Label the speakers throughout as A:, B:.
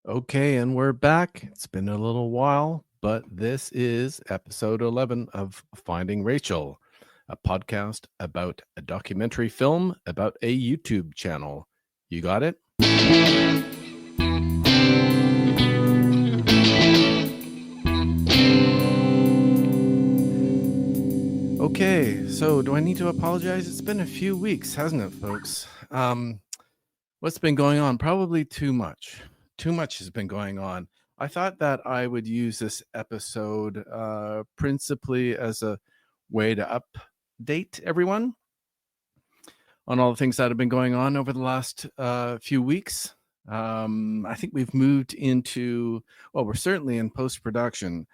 A: Okay, and we're back. It's been a little while, but this is episode 11 of Finding Rachel, a podcast about a documentary film about a YouTube channel. You got it? Okay, so do I need to apologize? It's been a few weeks, hasn't it, folks? What's been going on? Probably too much. Too much has been going on. I thought that I would use this episode principally as a way to update everyone on all the things that have been going on over the last few weeks. I think we've moved into, well, we're certainly in post-production,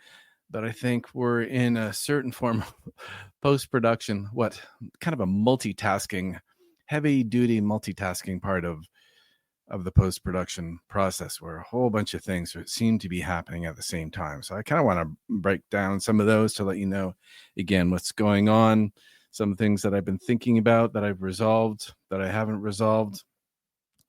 A: but I think we're in a certain form of post-production, kind of a multitasking, heavy-duty multitasking part of the post-production process, where a whole bunch of things seem to be happening at the same time. So I kind of want to break down some of those to let you know, again, what's going on, some things that I've been thinking about, that I've resolved, that I haven't resolved.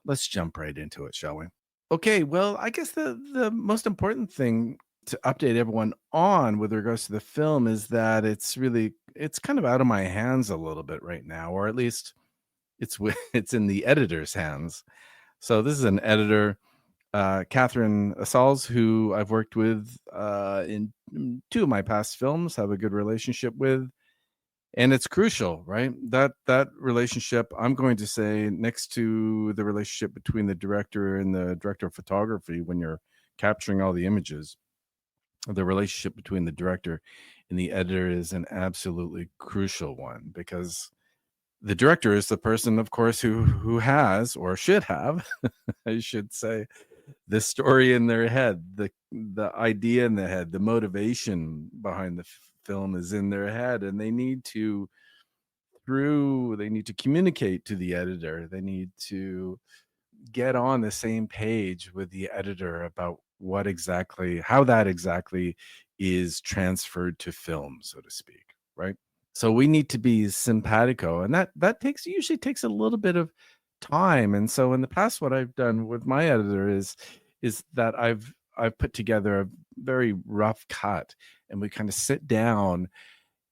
A: Let's jump right into it, shall we? Okay, well, I guess the most important thing to update everyone on with regards to the film is that it's kind of out of my hands a little bit right now, or at least it's in the editor's hands. So this is an editor, Catherine Assal's, who I've worked with in two of my past films, have a good relationship with. And it's crucial, right? That relationship, I'm going to say, next to the relationship between the director and the director of photography, when you're capturing all the images, the relationship between the director and the editor is an absolutely crucial one, because the director is the person, of course, who has, or should have, I should say, the story in their head, the idea in their head, the motivation behind the film is in their head, and they need to communicate to the editor. They need to get on the same page with the editor about how that exactly is transferred to film, so to speak, right? So we need to be simpatico, and that usually takes a little bit of time. And so in the past, what I've done with my editor is that I've put together a very rough cut, and we kind of sit down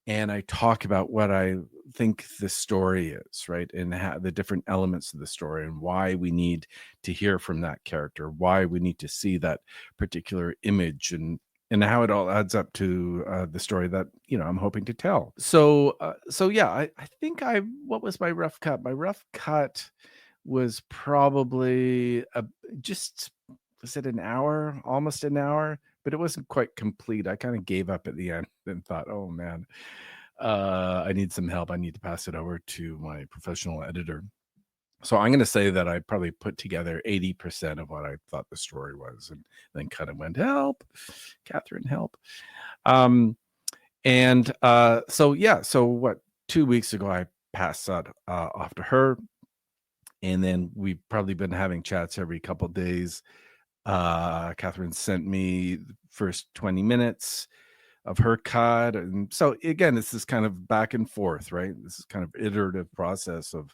A: and I talk about what I think the story is, right? And the different elements of the story, and why we need to hear from that character, why we need to see that particular image, and how it all adds up to the story that I'm hoping to tell. So yeah, I think what was my rough cut? My rough cut was probably just was it an hour, almost an hour, but it wasn't quite complete. I kind of gave up at the end and thought, oh man, I need some help. I need to pass it over to my professional editor. So I'm going to say that I probably put together 80% of what I thought the story was, and then kind of went, help, Catherine, help. So what, 2 weeks ago, I passed that off to her. And then we've probably been having chats every couple of days. Catherine sent me the first 20 minutes of her cut. And so again, this is kind of back and forth, right? This is kind of iterative process of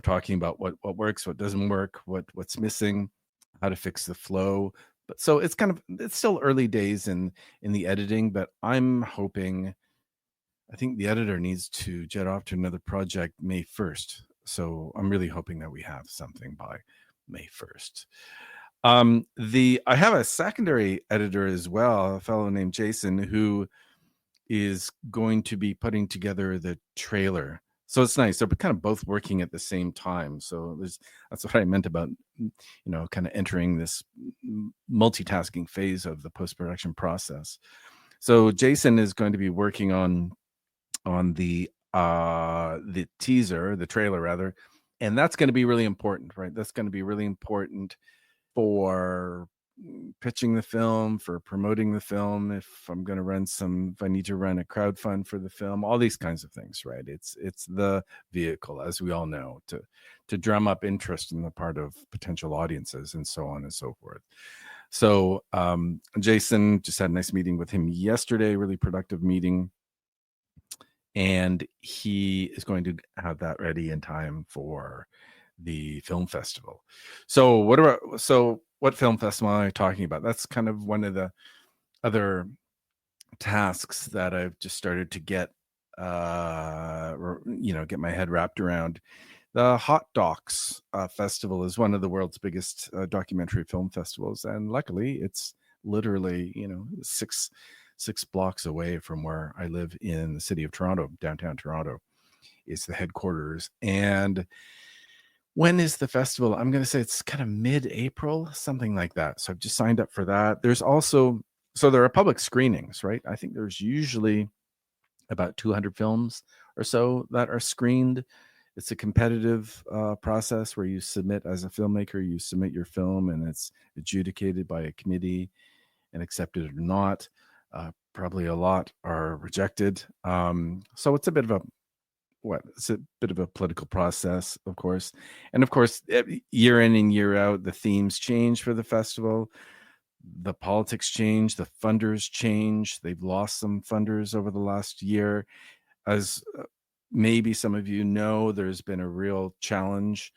A: talking about what works, what doesn't work, what's missing, how to fix the flow. But so it's still early days in the editing, but I'm hoping, I think the editor needs to jet off to another project May 1st. So I'm really hoping that we have something by May 1st. I have a secondary editor as well, a fellow named Jason, who is going to be putting together the trailer. So it's nice. They're kind of both working at the same time. So that's what I meant about, kind of entering this multitasking phase of the post-production process. So Jason is going to be working on the teaser, the trailer rather, and that's going to be really important, right? That's going to be really important for pitching the film, for promoting the film, if I need to run a crowdfund for the film, all these kinds of things, right? It's the vehicle, as we all know, to drum up interest in the part of potential audiences, and so on and so forth. So Jason, just had a nice meeting with him yesterday, really productive meeting. And he is going to have that ready in time for the film festival. So what film festival am I talking about? That's kind of one of the other tasks that I've just started to get, get my head wrapped around. The HotDocs Festival is one of the world's biggest documentary film festivals, and luckily, it's literally six blocks away from where I live in the city of Toronto. Downtown Toronto is the headquarters. And when is the festival? I'm going to say it's kind of mid-April, something like that. So I've just signed up for that. There's also, so there are public screenings, right? I think there's usually about 200 films or so that are screened. It's a competitive process where you submit, as a filmmaker, you submit your film and it's adjudicated by a committee and accepted or not. Probably a lot are rejected. So it's a bit of a political process, of course. And of course, year in and year out, the themes change for the festival. The politics change, the funders change. They've lost some funders over the last year. As maybe some of you know, there's been a real challenge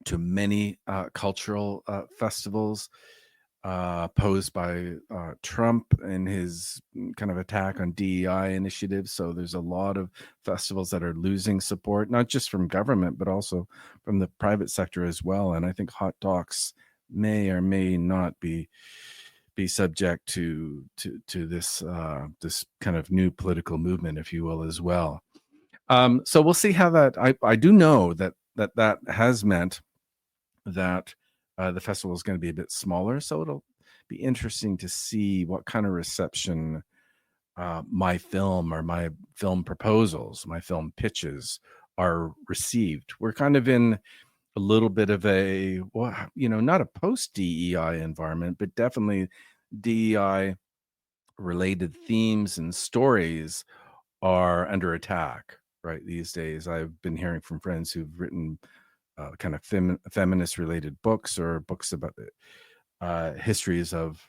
A: to many cultural festivals posed by Trump and his kind of attack on DEI initiatives. So there's a lot of festivals that are losing support, not just from government, but also from the private sector as well. And I think HotDocs may or may not be subject to this this kind of new political movement, if you will, as well. So we'll see how that. I do know that has meant that the festival is going to be a bit smaller, so it'll be interesting to see what kind of reception my film or my film proposals, my film pitches are received. We're kind of in a little bit of a, not a post DEI environment, but definitely DEI related themes and stories are under attack right these days. I've been hearing from friends who've written kind of feminist related books or books about the histories of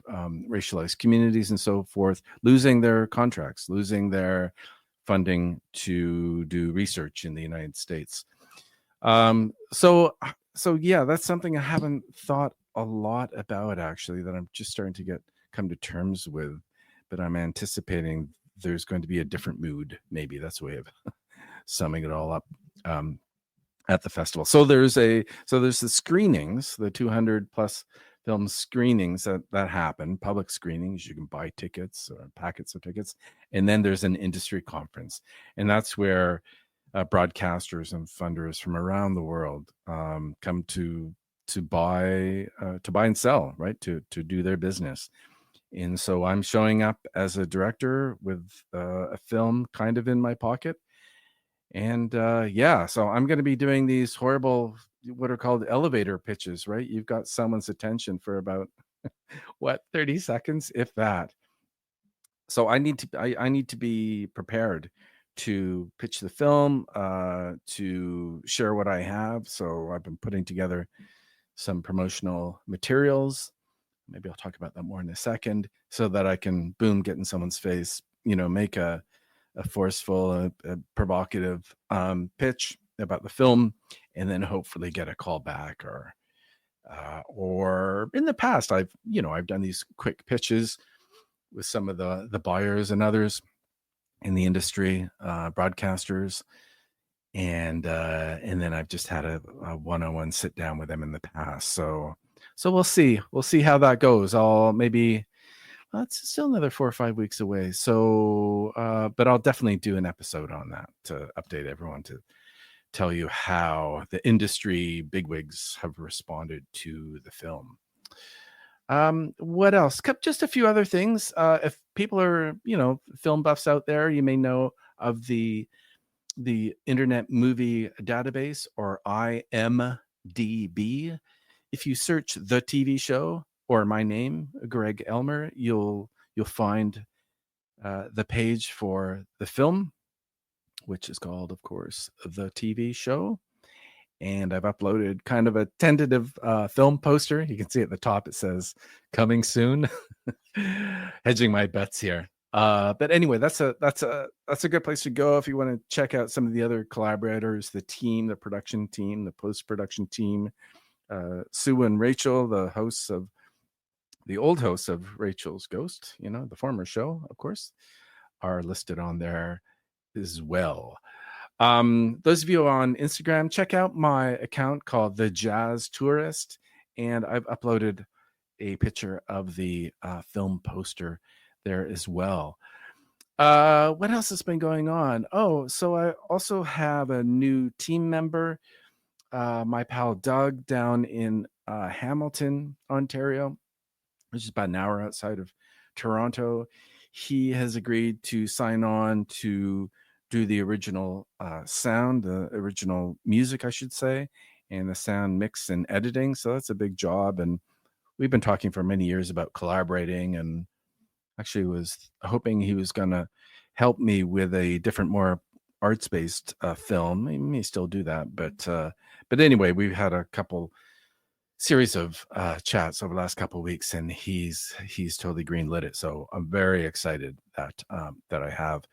A: racialized communities and so forth, losing their contracts, losing their funding to do research in the United States. So yeah, that's something I haven't thought a lot about, actually, that I'm just starting to come to terms with, but I'm anticipating there's going to be a different mood. Maybe that's a way of summing it all up. At the festival. So there's the screenings, the 200 plus film screenings that happen, public screenings. You can buy tickets or packets of tickets. And then there's an industry conference. And that's where broadcasters and funders from around the world come to buy and sell, right? To do their business. And so I'm showing up as a director with a film kind of in my pocket. And so I'm going to be doing these horrible, what are called elevator pitches, right? You've got someone's attention for about 30 seconds, if that. So I need to be prepared to pitch the film, to share what I have. So I've been putting together some promotional materials. Maybe I'll talk about that more in a second, so that I can get in someone's face, make a forceful, provocative pitch about the film, and then hopefully get a call back. Or in the past, I've done these quick pitches with some of the buyers and others in the industry, broadcasters, and then I've just had a one-on-one sit down with them in the past. So we'll see how that goes. It's still another 4 or 5 weeks away. So, but I'll definitely do an episode on that to update everyone, to tell you how the industry bigwigs have responded to the film. What else? Just a few other things. If people are, film buffs out there, you may know of the Internet Movie Database, or IMDb. If you search the TV show or my name, Greg Elmer, you'll find the page for the film, which is called, of course, The TV Show. And I've uploaded kind of a tentative film poster. You can see at the top it says "Coming soon." Hedging my bets here. But anyway, that's a good place to go if you want to check out some of the other collaborators, the team, the production team, the post-production team Sue and Rachel, the old hosts of Rachel's Ghost, the former show, of course, are listed on there as well. Those of you on Instagram, check out my account called The Jazz Tourist, and I've uploaded a picture of the film poster there as well. What else has been going on? Oh, so I also have a new team member, my pal Doug, down in Hamilton, Ontario, which is about an hour outside of Toronto. He has agreed to sign on to do the original sound, the original music, I should say, and the sound mix and editing. So that's a big job. And we've been talking for many years about collaborating, and actually was hoping he was going to help me with a different, more arts-based film. He may still do that. But anyway, we've had a couple series of chats over the last couple of weeks, and he's totally greenlit it. So I'm very excited that I have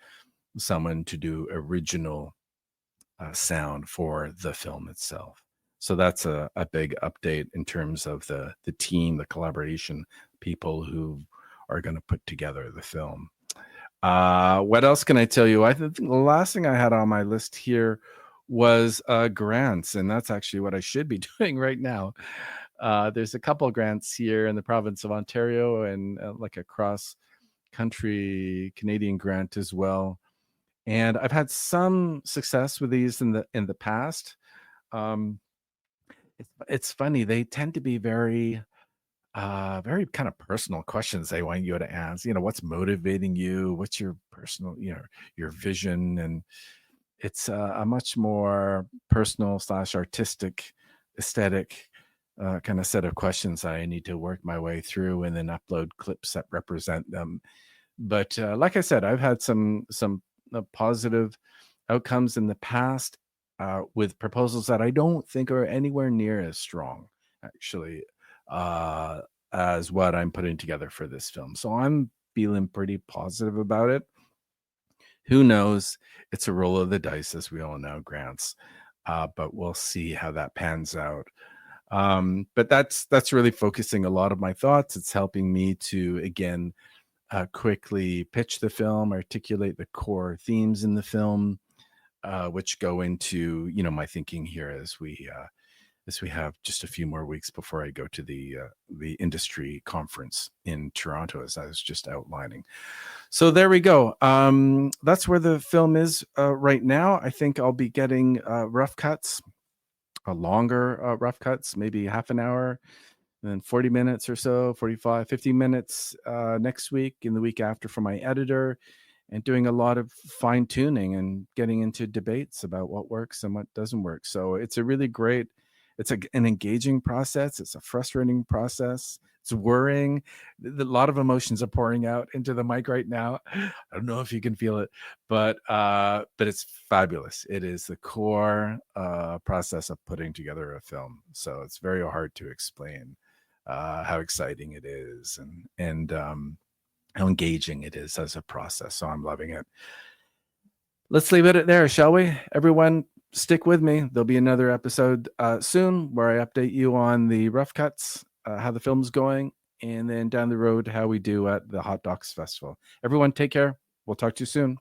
A: someone to do original sound for the film itself. So that's a big update in terms of the team, the collaboration, people who are going to put together the film. What else can I tell you? I think the last thing I had on my list here was grants, and that's actually what I should be doing right now. There's a couple of grants here in the province of Ontario, and like a cross-country Canadian grant as well. And I've had some success with these in the past. It's funny; they tend to be very kind of personal questions they want you to ask. What's motivating you? What's your personal, your vision? And it's a much more personal / artistic, aesthetic kind of set of questions I need to work my way through and then upload clips that represent them. But like I said, I've had some positive outcomes in the past with proposals that I don't think are anywhere near as strong, actually, as what I'm putting together for this film. So I'm feeling pretty positive about it. Who knows? It's a roll of the dice, as we all know, grants. But we'll see how that pans out. But that's really focusing a lot of my thoughts. It's helping me to, again, quickly pitch the film, articulate the core themes in the film, which go into, my thinking here as we have just a few more weeks before I go to the industry conference in Toronto, as I was just outlining. So there we go. That's where the film is right now. I think I'll be getting rough cuts, longer rough cuts, maybe half an hour, and then 40 minutes or so, 45, 50 minutes next week and the week after for my editor, and doing a lot of fine tuning and getting into debates about what works and what doesn't work. So it's a really great, it's an engaging process. It's a frustrating process. It's worrying. A lot of emotions are pouring out into the mic right now. I don't know if you can feel it, but it's fabulous. It is the core process of putting together a film. So it's very hard to explain how exciting it is and how engaging it is as a process. So I'm loving it. Let's leave it at there, shall we? Everyone, stick with me. There'll be another episode soon where I update you on the rough cuts, how the film's going, and then down the road, how we do at the HotDocs Festival. Everyone, take care. We'll talk to you soon.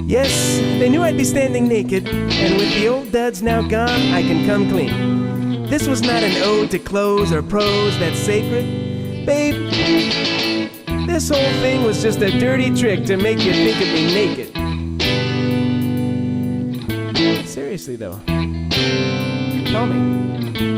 B: Yes, they knew I'd be standing naked, and with the old duds now gone, I can come clean. This was not an ode to clothes or prose that's sacred. Babe, this whole thing was just a dirty trick to make you think of me naked. Seriously though, call me.